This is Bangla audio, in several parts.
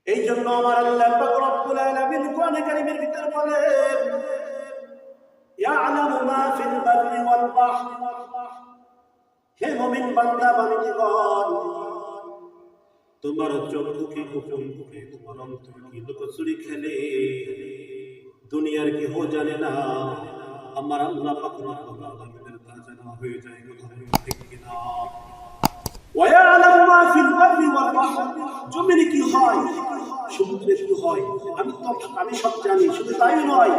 এই জন্য আমার আল্লাহ পাক রব্বুল আলামিন কোরআনে কারীমের ভিতর বলেন, ইয়ালামু মা ফিল বাররি ওয়াল বাহর। হে মুমিন বান্দা বান্দীগণ, তোমার চক্ষু কি গোপন করে, তোমার অন্তর কি লুকোচুরি খেলে, দুনিয়ার কেহ জানে না, আমার আল্লাহ পাক রব্বুল আলামিনের তা জানা হয়ে যায়। কথা ঠিক কিনা? ওয়ায়ালামু মা ফিল বাররি ওয়াল বাহর। জমিনে কি হয়, সমুদ্রে কি হয়, আমি সব জানি। শুধু তাই নয়,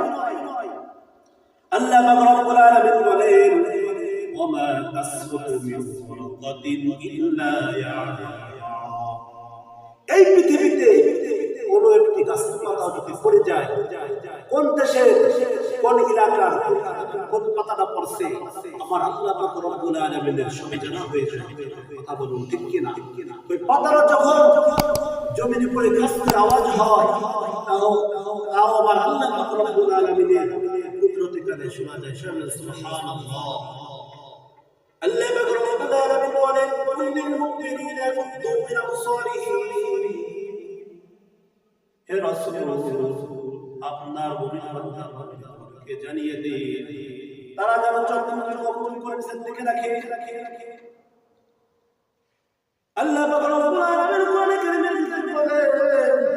আল্লাহ পাক রব্বুল আলামিন বলেন, ওয়ামা তাসকুতু মিন ওয়ারাকাতিন ইল্লা ইয়ালামুহা। এই পৃথিবীতে কোন একটি গাছের পাতা যদি পড়ে যায়, কোন দেশে কোন এলাকার কোন পাতাটা পড়ছে, আমার আল্লাহ পাক রব্বুল আলামিনের সবই জানা হয়ে যায়। কথা বলুন ঠিক কিনা? ওই পাতাটা যখন জমিনে পড়ে গাছের আওয়াজ হয়, তাও আমার আল্লাহ পাক রব্বুল আলামিনের কুদরতে কানে শোনা যায়। সুবহানাল্লাহ। আল্লাহ পাক রব্বুল আলামিন বলেন, কুল্লিল মুমিনিনা ইয়াগুদ্দু মিন আবসারিহিম। হে রাসূল, আপনার মুমিন বান্দাকে জানিয়ে দিন, তারা যেন চক্ষু গোপন করেছেন দেখে রাখে। আল্লাহ পাক রব্বুল আলামিন কোরআনে কারীমের ভিতর বলেন,